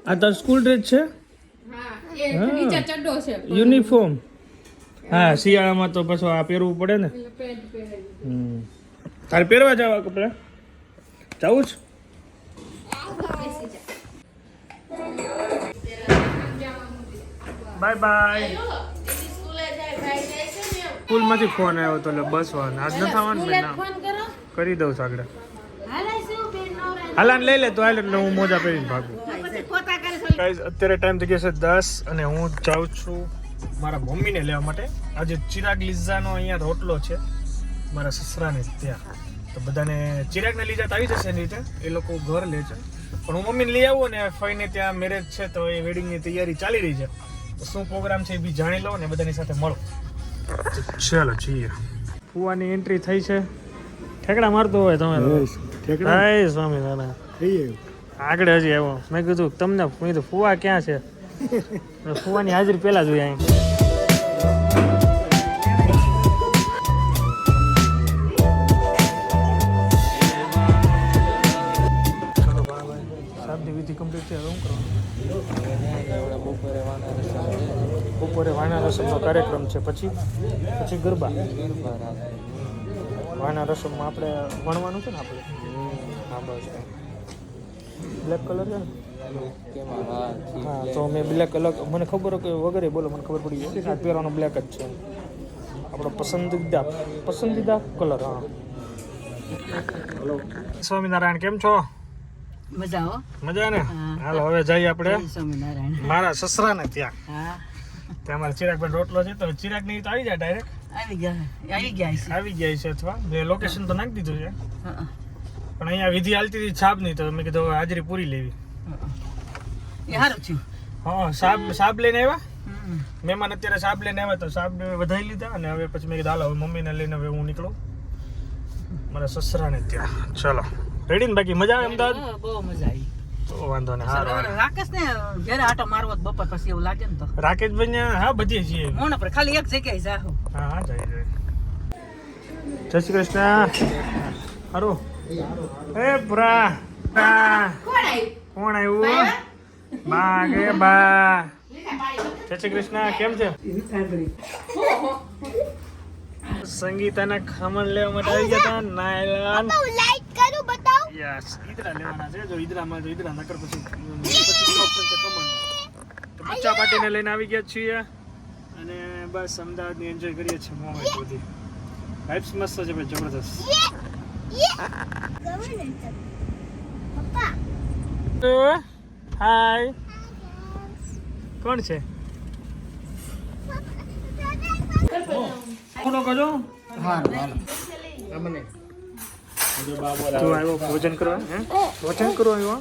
આ તાર school dress છે? એ નીચે ચડ્ડો છે યુનિફોર્મ. હા, શિયાળામાં તો પછી આ પહેરવું પડે ને. પેન્ટ પહેરે. તારે પહેરવા જવા કપડા? જવું જ? Bye bye. સ્કૂલમાંથી ફોન આવ્યો તો એટલે બસ વાન આજ ન થવાનું ને ના કરી દઉં છું આગળ. હાલાન લઈ લે તો હાલ એટલે હું મોજા પહેરીને ભાગું. ગાઈઝ અત્યારે ટાઈમ થઈ ગયો છે 10 અને હું જાઉં છું મારા મમ્મીને લેવા માટે. આજે ચિરાગ લીઝાનો અહીંયા રોટલો છે મારા સસરાને ત્યાં, તો બધાને ચિરાગને લીધા તો આવી જશે એની રીતે, એ લોકો ઘર લે છે. પણ હું મમ્મીને લઈ આવું ને ફઈને ત્યાં મેરેજ છે તો એ વેડિંગની તૈયારી ચાલી રહી છે, તો શું પ્રોગ્રામ છે એ બી જાણી લો ને બધાની સાથે મળો. ચાલો જઈએ. ફુવાની એન્ટ્રી થઈ છે. ઠેકડા મારતો હોય તમે જય સ્વામિનારાયણ. આગળ હજી આવ્યો. મેં કીધું તમને કીધું ફુવા ક્યાં છે? ફુવાની હાજરી પહેલા જોઈએ અહીં. શાદી વિધિ કમ્પ્લીટ છે. શું કરવાનું? બપોરે વાના રસમનો કાર્યક્રમ છે, પછી ગરબા. વાના રસમમાં આપણે ભણવાનું છે ને આપણે. હા બસ બ્લેક કલર છે ને? હા તો મેં બ્લેક કલર મને ખબર કે વગેરે બોલો મને ખબર પડી ગઈ આ પહેરવાનો બ્લેક જ છે આપણો પસંદીદા કલર. હા. હેલો સ્વામિનારાયણ, કેમ છો? મજા ને? હાલો હવે જઈએ આપણે મારા સસરાને ત્યાં. ત્યાં મારા ચિરાગભાઈ રોટલો છે, તો ચિરાગ ની તો આવી જાય ડાયરેક્ટ. આવી ગયા છે અથવા મેં લોકેશન તો નાખી દીધું છે, પણ અહીંયા વિધિ હાલતી હતી છાપ ની, તો મેં કીધું હાજરી પૂરી લેવી. હા સાબ લઈને આવ્યા મહેમાન, અત્યારે સાબ લઈને આવ્યા તો સાબ વધારી લીધા, અને હવે પછી મેં કીધું હાલો મમ્મીને લઈને હવે હું નીકળું મારા સસરાને ત્યાં. ચલો રેડી ને? બાકી મજા આવે અમદાવાદ? બહુ મજા આવી. તો વાંધો ને. હા રાકેશ ને ઘરે આટો મારવો બપોર પછી એવું લાગે ને તો. રાકેશભાઈ ને હા બધી છીએ મોણ પર ખાલી એક જગ્યાએ જાહો. હા જય જય શ્રી કૃષ્ણ. હારું એ ભરા કોણ આવ્યું? બા કે બા. જય શ્રી કૃષ્ણ. કેમ છે? સંગીતાના ખમણ લેવા માટે આવી ગયા હતા. નાયલાન યસ ઈદરા લેવાના છે. જો ઈદરામાં જો ઈદરા નકર પછી ઓપ્શન છે ખમણ. તો બચ્ચા પાર્ટીને લઈને આવી ગયા છીએ અને બસ અમદાવાદની એન્જોય કરીએ છીએ. મોમેન્ટ બધી વાઇબ્સ મસ્ત છે ભાઈ, જબરદસ્ત. હાય કોણ છે? કોનો કજો? હા મને તું આવ્યો ભોજન કરવા? ભોજન કરવા આવ્યો?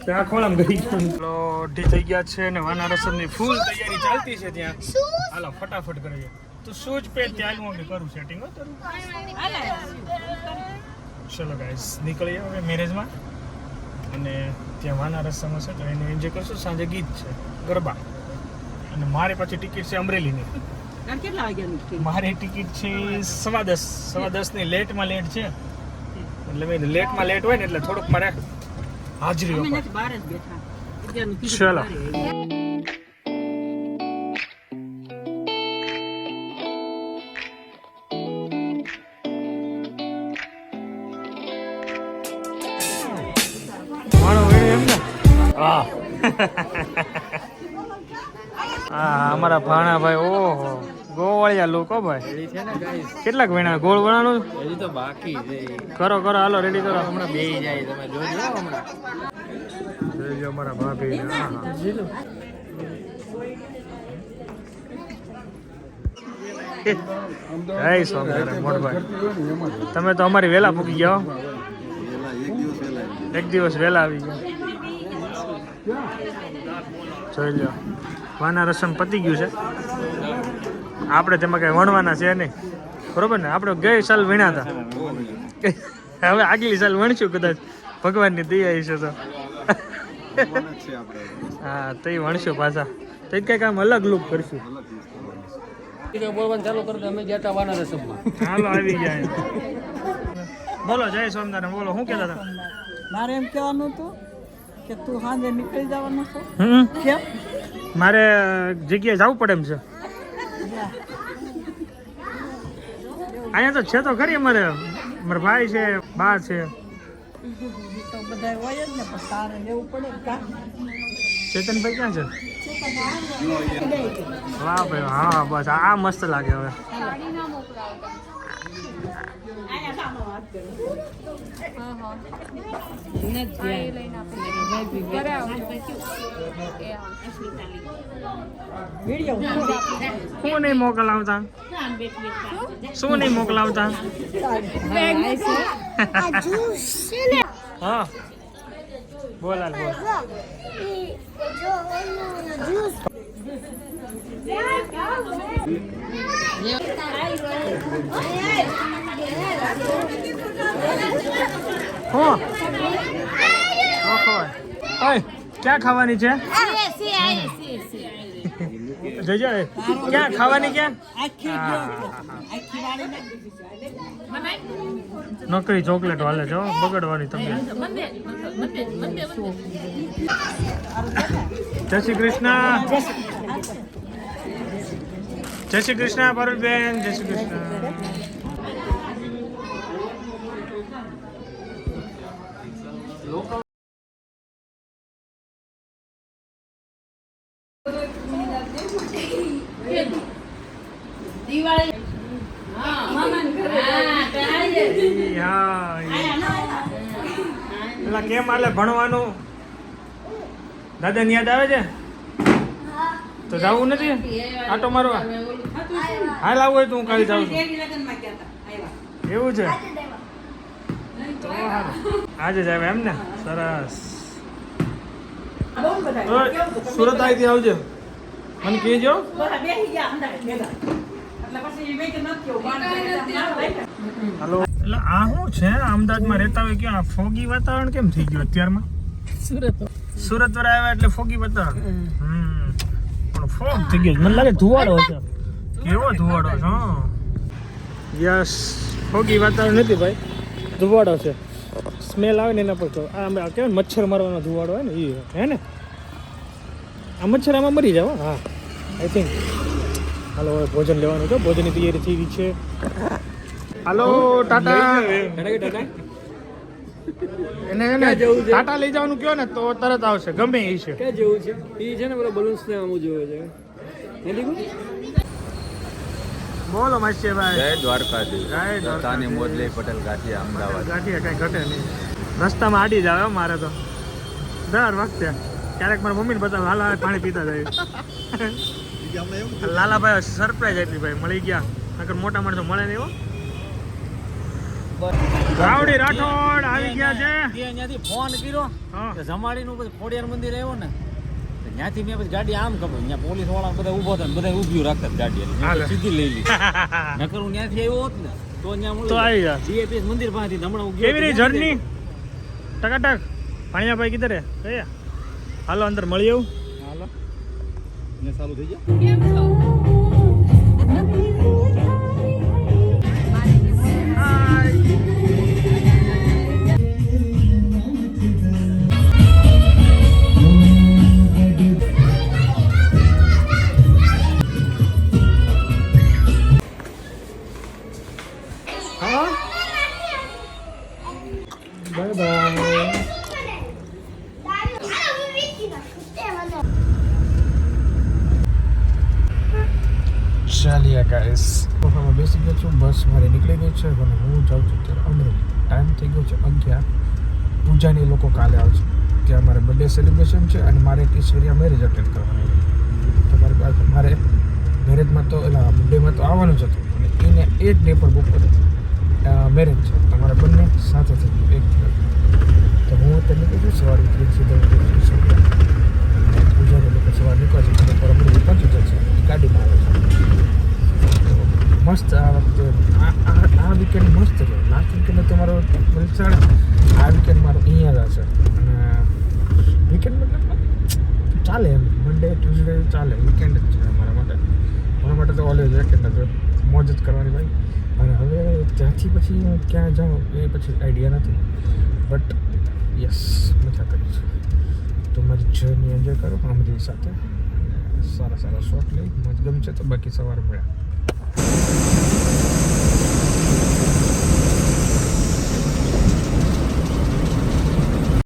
ત્યાં ખોળામ ગઈ અઢી થઈ ગયા છે ને વાના રસમની ફૂલ તૈયારી ચાલતી છે ત્યાં. હાલો ફટાફટ કરીએ. તું શૂઝ પહેર, ત્યાં હું કરું સેટિંગ. ચલો ગાઈસ નીકળીએ હવે મેરેજમાં, અને ત્યાં વાના રસમ હશે તો એને એન્જોય કરશું. સાંજે ગીત છે, ગરબા, અને મારે પાછી ટિકિટ છે અમરેલીની. કેટલા વાગ્યાની? મારી ટિકિટ છે 10:15 ની. લેટમાં લેટ છે એટલે મેં લેટમાં લેટ હોય ને એટલે થોડુંક મારે હાજરી બહાર જ બેઠા. ચલો હા અમારા ભાણા ભાઈ. ઓહો ગોવાળિયા લોકો ભાઈ. કેટલાક વેણા ગોળ વણાનું હજી તો બાકી છે. કરો હાલો રેડી કરો. હમણાં બેહી જાય, તમે જોજો હમણાં. જોજો અમારા ભાભી. જય સ્વામિનારાયણ મોટભાઈ. તમે તો અમારી વેલા પૂકી ગયા, એક દિવસ વેલા આવી ગયા. જોઈ લો વાના રસમ પતી ગયું છે. આપણે તેમાં કઈ વણવાના છે નહીં, બરોબર ને? આપણે ગઈ સાલ વીણ્યા હતા, હવે આગલી સાલ વણશું કદાચ ભગવાનની દયા છે તો. હા તો એ વણશું પાછા, તો એ કંઈક આમ અલગ લુક કરશું. બોલવાનું ચાલુ કરો. અમે ગયા હતા વાના રસમમાં. હાલો આવી જાય. બોલો જય સ્વામિનારાયણ. બોલો શું કહેતા હતા? મારે એમ કહેવાનું હતું કે તું સાંજે નીકળી જવાનો છો કેમ મારે જગ્યાએ જવું પડે એમ છે અહીંયા તો છે તો ખરી અમારે મારા ભાઈ છે બા છે તો બધા હોય જ ને પણ તારે લેવું પડે કા ચેતનભાઈ ક્યાં છે વાહ ભાઈ હા બસ આ મસ્ત લાગે હવે સાડી ના મોકલાવતા સાડી લઈને આપી ઘરે આવજો એ હા શું નહીં મોકલાવતા શું નહીં મોકલાવતા હા બોલ હાલ બોલ ઓય ક્યાં ખાવાની છે જજો ક્યાં ખાવાની ક્યાં નકરી ચોકલેટ હાલે છે બગડવાની તમે જય શ્રી કૃષ્ણ જય શ્રી કૃષ્ણ પારુલબેન જય શ્રી કૃષ્ણ પેલા કેમ હાલે ભણવાનું દાદા ની યાદ આવે છે તો જવું નથી આટો મારવા હાલ આવું હોય તો હું કાલે જાઉં છું એવું છે તો સારું આજે જ આવે એમ ને સરસ તો સુરત આવી આવજો મને કહેજો હાલો એટલે આ શું છે અમદાવાદમાં રહેતા હોય ક્યાં ફોગી વાતાવરણ કેમ થઈ ગયું અત્યારમાં સુરત વાળા આવ્યા એટલે ફોગી વાતાવરણ પણ ફોગ થઈ ગયો મને લાગે ધુવાડો હશે કેવો ધુવાડો છે યસ ફોગી વાતાવરણ નથી ભાઈ ધુવાડો છે સ્મેલ આવે ને એના પર તો આ કેવાય મચ્છર મારવાનો ધુવાડો હોય ને એ હે ને આ મચ્છર આમાં મરી જાવ હા આઈ થિંક હાલો હવે ભોજન લેવાનું છે ભોજનની તૈયારી થઈ ગઈ છે હાલો ટાટા એને ટાટા લઈ જવાનું કયો ને તો તરત આવશે ગમે એ છે ક્યાં જેવું છે એ છે ને પેલો બલૂન્સ ને આમ જોવે છે બોલો માસીભાઈ જય દ્વારકાધીશ જય દ્વારકાધીશ. તાની મોદલી પટેલ ગાંઠિયા અમદાવાદ ગાંઠિયા કઈ ઘટે નહીં રસ્તામાં આડી જ આવે હો મારે તો દર વખતે ક્યારેક મારા મમ્મીને બતાવે હાલ પાણી પીતા જાય લાલાભાઈ સરપ્રાઈઝ એટલી ભાઈ મળી ગયા નકર મોટા માણસો મળે નહીં હો રાવડી રાઠોડ આવી ગયા છે ત્યાંથી ફોન કર્યો હા. કે જમાડીનું પછી ખોડિયાર મંદિર આવ્યો ને તો ત્યાંથી મેં પછી ગાડી આમ ખબર ત્યાં પોલીસ વાળા બધા ઊભો હતા ને બધા ઊભી રાખતા ગાડી એટલે મેં હાલે. સીધી લઈ લીધી નકર હું ત્યાંથી આવ્યો હોત ને તો ત્યાં તો આવી જા જીએપીએસ મંદિર પાસેથી હમણાં હું ગયો કેવી રહી જર્ની ટકાટક ભાણિયાભાઈ કીધર હે કયા હાલો અંદર મળી આવું હાલો ને ચાલુ થઈ ગયા કેમ છો બાય બાય ચાલીએ ગાઈસ હું બેસી ગયો છું બસ મારી નીકળી ગઈ છે અને હું જાઉં છું ત્યારે અમરેલી ટાઈમ થઈ ગયો છે 11 પૂજાની લોકો કાલે આવશે ત્યાં મારે બર્થડે સેલિબ્રેશન છે અને મારે એક ઈશ્વરિયા મેરેજ અટેન્ડ કરવાની તો મારે મેરેજમાં તો એલા બર્થડેમાં તો આવવાનું જ હતું અને એને એ જ ડે પર બપોરે મેરેજ છે તમારે બંને સાથે થઈ ગયું એક દિવસ તો હું અત્યારે નીકળું છું સવારે ઉઠી સીધા પૂજાની લોકો સવારે નીકળશે તો બપોર અમરેલી પહોંચી જશે ગાડીમાં આવે છે મસ્ત આ વખતે આ વીકેન્ડ મસ્ત રહ્યો લાસ્ટ વીકેન્ડ તમારો વલસાડ આ વીકેન્ડ મારો અહીંયા જ હશે અને વીકેન્ડ મતલબ ચાલે એમ મંડે ટ્યુઝડે ચાલે વીકેન્ડ જ છે મારા માટે તો ઓલવેઝ વીકેન્ડ જ મોજ જ કરવાની ભાઈ અને હવે ત્યાંથી પછી હું ક્યાં જાઉં એ પછી આઈડિયા નથી બટ યસ મજા કરીશું જર્ની એન્જોય કરો ફેમિલી સાથે સારા સારા શોટ લઈ મજ ગમશે તો બાકી સવારે મળ્યા